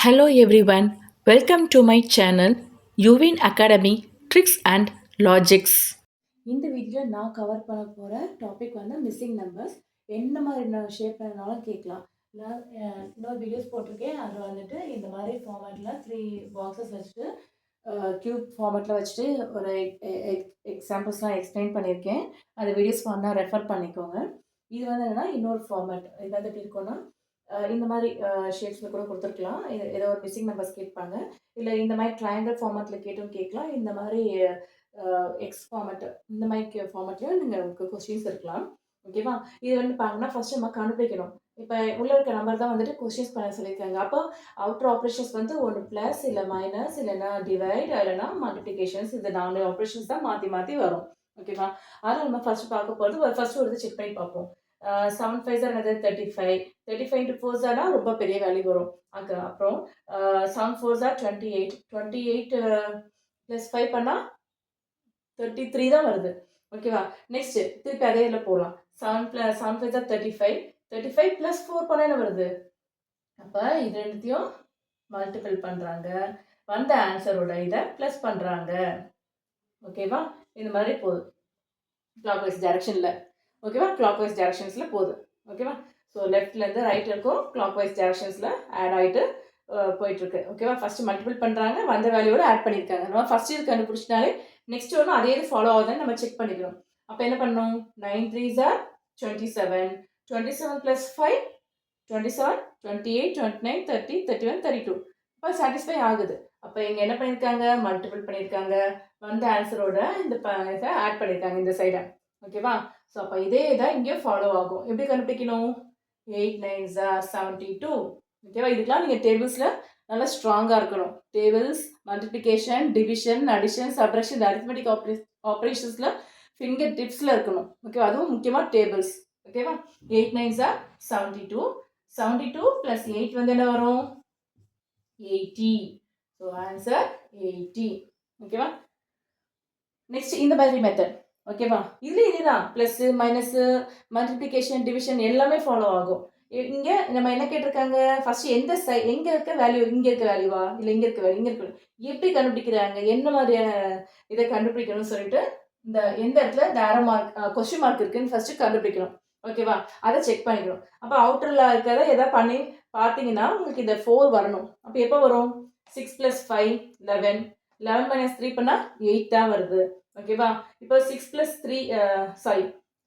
Hello everyone, welcome to my channel Uvin Academy Tricks and Logics. இந்த வீடியோவில் நான் cover பண்ண போகிற டாபிக் வந்து மிஸ்ஸிங் நம்பர்ஸ். என்ன மாதிரி ஷேப் வேணாலும் கேட்கலாம். நான் இன்னொரு வீடியோஸ் போட்டிருக்கேன். அதில் வந்துட்டு இந்த மாதிரி ஃபார்மேட்டில் 3 பாக்ஸஸ் வச்சுட்டு க்யூப் ஃபார்மேட்டில் வச்சுட்டு ஒரு எக்ஸாம்பிள்ஸ்லாம் எக்ஸ்பிளைன் பண்ணியிருக்கேன். அந்த வீடியோஸ் வேணால் ரெஃபர் பண்ணிக்கோங்க. இது வந்து என்னென்னா இன்னொரு ஃபார்மேட். இதாவது எப்படி இருக்கும்னா இந்த மாதிரி ஷேப்ஸில் கூட கொடுத்துருக்கலாம். ஏதோ ஒரு மிஸ்ஸிங் நம்பர்ஸ் கேட்பாங்க. இல்லை இந்த மாதிரி ட்ரையாங்கிள் ஃபார்மேட்டில் கேட்டும் கேட்கலாம். இந்த மாதிரி எக்ஸ் ஃபார்மேட் இந்த மாதிரி ஃபார்மேட்லேயும் நீங்கள் உங்களுக்கு கொஸ்டின்ஸ் இருக்கலாம். ஓகேவா? இது வந்து பாருங்கன்னா ஃபஸ்ட்டு நம்ம கண்டுபிடிக்கணும். இப்போ உள்ள இருக்க நம்பர் தான் வந்துட்டு கொஸ்டின்ஸ் பண்ண சொல்லியிருக்காங்க. அப்போ அவுட்டர் ஆப்ரேஷன்ஸ் வந்து ஒன்று ப்ளஸ் இல்லை மைனஸ் இல்லைன்னா டிவைட் இல்லைன்னா மல்டிப்ளிகேஷன்ஸ் இது 4 ஆப்ரேஷன்ஸ் தான் மாற்றி மாற்றி வரும். ஓகேவா? அதில் நம்ம ஃபஸ்ட்டு பார்க்க போகிறது ஃபஸ்ட்டு ஒரு செக் பண்ணி பார்ப்போம். 7 5 என்னது 35. 35 into 4 ரொம்ப பெரிய வேல்யூ வரும். அப்புறம் 7 4 28. 28 + 5 பண்ணால் 33 தான் வருது. ஓகேவா? நெக்ஸ்ட் திருப்பி அதே இதில் போகலாம். 7 5 35. 35 + 4 பண்ணால் என்ன வருது? அப்போ இது ரெண்டுத்தையும் மல்டிபிள் பண்ணுறாங்க. வந்த ஆன்சரோட இதை ப்ளஸ் பண்ணுறாங்க. ஓகேவா? இந்த மாதிரி போகுது கிளாக் வைஸ் டைரக்ஷனில். ஓகேவா? கிளாக் வைஸ் டைரக்ஷன்ஸில் போகுது. ஓகேவா? ஸோ லெஃப்ட்லேருந்து ரைட் இருக்கும் கிளாக் வைஸ் டைரக்ஷன்ஸில் ஆட் ஆகிட்டு போயிட்டுருக்கு. ஓகேவா? ஃபஸ்ட்டு மல்டிபிள் பண்ணுறாங்க, வந்த வேல்யூவோட ஆட் பண்ணியிருக்காங்க. நம்ம ஃபஸ்ட் இது கண்டுபிடிச்சினாலே நெக்ஸ்ட் ஒன்று அதே இது ஃபாலோ ஆகுதுன்னு நம்ம செக் பண்ணிக்கணும். அப்போ என்ன பண்ணணும்? 9 3s are 27. 27 + 5 27, 28, 29, 30, 31, 32. இப்போ சாட்டிஸ்ஃபை ஆகுது. அப்போ இங்கே என்ன பண்ணியிருக்காங்க? மல்டிபிள் பண்ணியிருக்காங்க, வந்த ஆன்சரோட இந்த இதை ஆட் பண்ணியிருக்காங்க இந்த சைடை. ஓகேவா? ஸோ அப்போ இதே தான் இங்கே ஃபாலோ ஆகும். எப்படி கண்டுபிடிக்கணும்? 8 9s are 72. ஓகேவா? இதுக்கெலாம் நீங்கள் டேபிள்ஸில் நல்லா ஸ்ட்ராங்காக இருக்கணும். Tables, multiplication, division, addition, subtraction, arithmetic ஆப்ரேஷன்ஸில் ஃபிங்கர் டிப்ஸில் இருக்கணும். ஓகேவா? அதுவும் முக்கியமாக டேபிள்ஸ். ஓகேவா? 8 9s are 72. 72 + 8 வந்து என்ன வரும்? 80. So answer 80. ஓகேவா? நெக்ஸ்ட் இந்த மாதிரி மெத்தட். ஓகேவா? இதுதான் ப்ளஸ்ஸு மைனஸு மல்டிப்ளிகேஷன் டிவிஷன் எல்லாமே ஃபாலோ ஆகும். இங்கே நம்ம என்ன கேட்டிருக்காங்க? ஃபஸ்ட்டு எங்கே இருக்க வேல்யூ? இங்கே இருக்க வேல்யூவா இல்லை இங்கே இருக்க வேல்யூ? இங்கே இருக்க எப்படி கண்டுபிடிக்கிறாங்க? என்ன மாதிரியான இதை கண்டுபிடிக்கணும்னு சொல்லிட்டு இந்த எந்த இடத்துல இந்த ஆரோ மார்க் கொஸ்டின் மார்க் இருக்குன்னு ஃபஸ்ட்டு கண்டுபிடிக்கணும். ஓகேவா? அதை செக் பண்ணிக்கணும். அப்போ அவுட்டரில் இருக்கிறத எதாவது பண்ணி பார்த்தீங்கன்னா உங்களுக்கு இந்த 4 வரணும். அப்போ எப்போ வரும்? 6 + 5 11. 11 - 3 பண்ணால் 8 தான் வருது. ஓகேவா? இப்போ 6 + 3 சாரி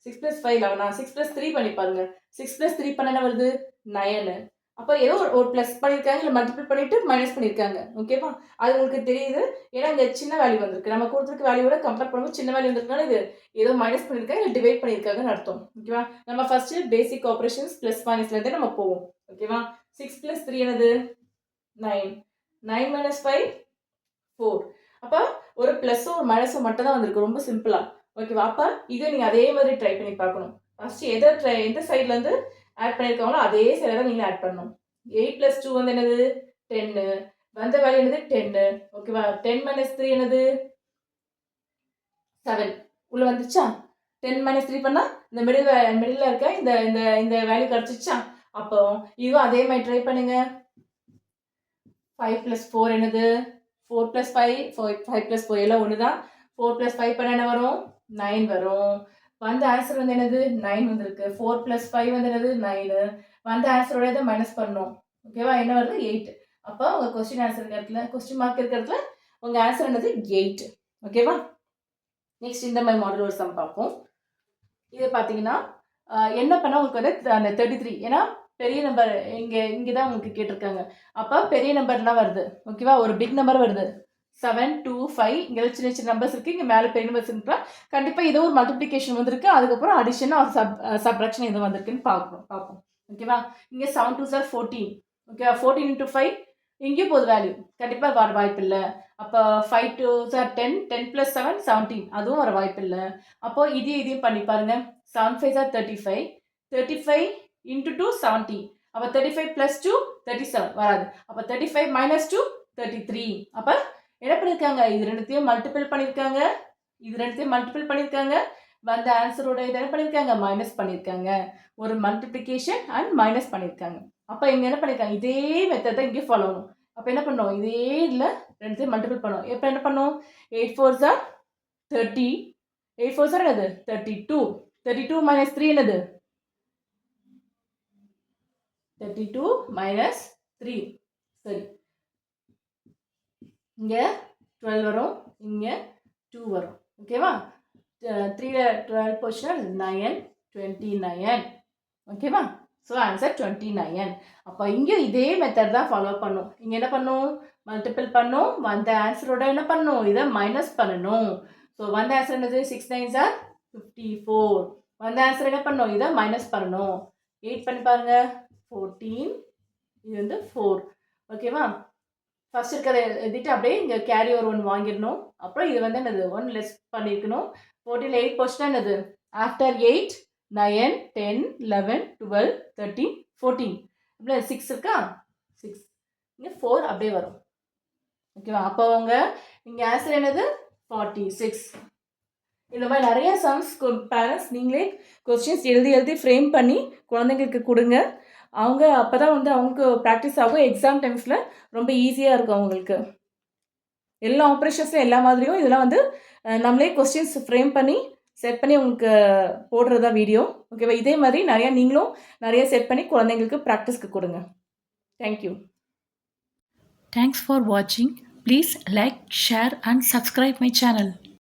6 + 5 11. 6 + 3 பண்ணி பாருங்க. 6 + 3 பண்ண என்ன வருது? 9. அப்போ ஏதோ ஒரு ப்ளஸ் பண்ணியிருக்காங்க, இல்லை மல்டிபிள் பண்ணிவிட்டு மைனஸ் பண்ணியிருக்காங்க. ஓகேவா? அது உங்களுக்கு தெரியுது. ஏன்னா இங்கே சின்ன வேல்யூ வந்திருக்கு. நம்ம கொடுத்துருக்க வேல்யூவோட கம்பேர் பண்ணும்போது சின்ன வேல்யூ வந்திருக்கனால இது ஏதோ மைனஸ் பண்ணியிருக்காங்க, இல்லை டிவைட் பண்ணியிருக்காங்கன்னு அர்த்தம். ஓகேவா? நம்ம ஃபஸ்ட்டு பேசிக் ஆப்ரேஷன்ஸ் ப்ளஸ் மைனஸ்லேருந்தே நம்ம போவோம். ஓகேவா? 6 + 3 என்னது? 9. 9 - 5 4. அப்போ ஒரு ப்ளஸ்ஸோ ஒரு மைனஸோ மட்டும் தான் வந்திருக்கு. ரொம்ப சிம்பிளாக. ஓகேவா? அப்போ இதை நீங்கள் அதே மாதிரி ட்ரை பண்ணி பார்க்கணும். ஃபஸ்ட்டு எந்த சைட்லேருந்து ஆட் பண்ணியிருக்காங்களோ அதே சைடில் தான் நீங்கள் ஆட் பண்ணணும். 8 + 2 வந்து என்னது? 10. வந்த வேல்யூ என்னது? 10. ஓகேவா? 10 - 3 என்னது? 7. உள்ளே வந்துச்சா? 10 - 3 பண்ணால் இந்த மிடில் இருக்க இந்த இந்த இந்த வேல்யூ கிடச்சிச்சா? அப்போ இதுவும் அதே மாதிரி ட்ரை பண்ணுங்க. 5 + 4 என்னது? 4 + 5 5 + 4 எல்லாம் ஒன்று தான். 4 + 5 பண்ண என்ன வரும்? 9 வரும். வந்த ஆன்சர் வந்து என்னது? 9 வந்திருக்கு. 4 + 5 வந்து என்னது? 9. வந்த ஆன்சரோட இதை மைனஸ் பண்ணணும். ஓகேவா? என்ன வருது? 8. அப்போ உங்கள் கொஸ்டின் ஆன்சர் இருக்கிற இடத்துல கொஸ்டின் மார்க் இருக்கிற இடத்துல உங்கள் ஆன்சர் என்னது? 8. ஓகேவா? நெக்ஸ்ட் இந்த மாதிரி மாடல் ஒரு சம் பார்ப்போம். இது பார்த்தீங்கன்னா என்ன பண்ணால் உங்களுக்கு வந்து அந்த 33, ஏன்னா பெரிய நம்பர் இங்கே தான் உங்களுக்கு கேட்டிருக்காங்க. அப்போ பெரிய நம்பர்லாம் வருது. ஓகேவா? ஒரு பிக் நம்பர் வருது. 7 2 5 இங்கே சின்ன சின்ன நம்பர்ஸ் இருக்குது. இங்கே மேலே பெரிய நம்பர்ஸ் இருக்கா? கண்டிப்பாக ஏதோ ஒரு மல்டிப்ளிகேஷன் வந்திருக்கு. அதுக்கப்புறம் அடிஷன் ஒரு சப்ட்ராக்ஷன் எதுவும் வந்திருக்குன்னு பார்ப்போம். ஓகேவா? இங்கே 7 2s are 14. ஓகேவா? 14 into 5 இங்கேயும் போகுது வேல்யூ. கண்டிப்பாக வர வாய்ப்பு இல்லை. அப்போ 5 2s are 10. 10 + 7 17. அதுவும் வர வாய்ப்பு இல்லை. அப்போது இதையும் பண்ணி பாருங்கள். 7 5s are 35. 35 into 2 70. அப்போ 35 + 2 37 வராது. அப்போ 35 - 2 33. அப்போ என்ன பண்ணியிருக்காங்க? இது ரெண்டுத்தையும் மல்டிபிள் பண்ணியிருக்காங்க. வந்த ஆன்சரோட இதை என்ன பண்ணியிருக்காங்க? மைனஸ் பண்ணியிருக்காங்க. ஒரு மல்டிப்ளிகேஷன் அண்ட் மைனஸ் பண்ணியிருக்காங்க. அப்போ இங்கே என்ன பண்ணியிருக்காங்க? இதே மெத்தட் தான் இங்கே ஃபாலோ ஆகும். அப்போ என்ன பண்ணோம், இதே இதில் ரெண்டுத்தையும் மல்டிபிள் பண்ணோம். எப்போ என்ன பண்ணோம், 8 4s are 30, 8 4s are என்னது 32, 32 minus 3 என்னது 32 minus 3. சரி, இங்கே 12 வரும், இங்கே 2 வரும். ஓகேவா, 3ல 12 போச்சுன்னா 9, 29. ஓகேவா, ஸோ ஆன்சர் 29. அப்போ இங்கே இதே மெத்தட் தான் ஃபாலோ பண்ணும். இங்கே என்ன பண்ணும், மல்டிபிள் பண்ணும், வந்த ஆன்சரோட என்ன பண்ணும், இதை மைனஸ் பண்ணணும். ஸோ வந்த ஆன்சர் என்னது 6 9s are 54. வந்த ஆன்சர் என்ன பண்ணும், இதை மைனஸ் பண்ணணும். 8 பண்ணி பாருங்க 14, இது வந்து 4. ஓகேவா, ஃபர்ஸ்ட் இருக்கிறத எழுதிட்டு அப்படியே இங்கே கேரி ஓவர் 1 வாங்கிடணும். அப்புறம் இது வந்து என்னது 1 லெஸ் பண்ணியிருக்கணும். 14ல் 8 போச்சுன்னா என்னது, ஆஃப்டர் 8 9 10 11 12 13 14, அப்படியே 6 இருக்கா, 6 இங்கே 4 அப்படியே வரும். ஓகேவா, அப்போ அவங்க இங்கே ஆன்சர் என்னது 46. இந்த மாதிரி நிறைய சம்ஸ் பேரண்ட்ஸ் நீங்களே கொஸ்டின்ஸ் எழுதி எழுதி ஃப்ரேம் பண்ணி குழந்தைங்களுக்கு கொடுங்க. அவங்க அப்போ தான் வந்து அவங்களுக்கு ப்ராக்டிஸ் ஆகும். எக்ஸாம் டைம்ஸில் ரொம்ப ஈஸியாக இருக்கும் அவங்களுக்கு. எல்லா ஆப்ரேஷன்ஸில் எல்லா மாதிரியும் இதெல்லாம் வந்து நம்மளே கொஸ்டின்ஸ் ஃப்ரேம் பண்ணி செட் பண்ணி உங்களுக்கு போடுறதா வீடியோ. ஓகேவா, இதே மாதிரி நிறையா நீங்களும் நிறைய செட் பண்ணி குழந்தைங்களுக்கு ப்ராக்டிஸ்க்கு கொடுங்க. தேங்க்யூ. தேங்க்ஸ் ஃபார் வாட்சிங். Please like, share and subscribe my channel.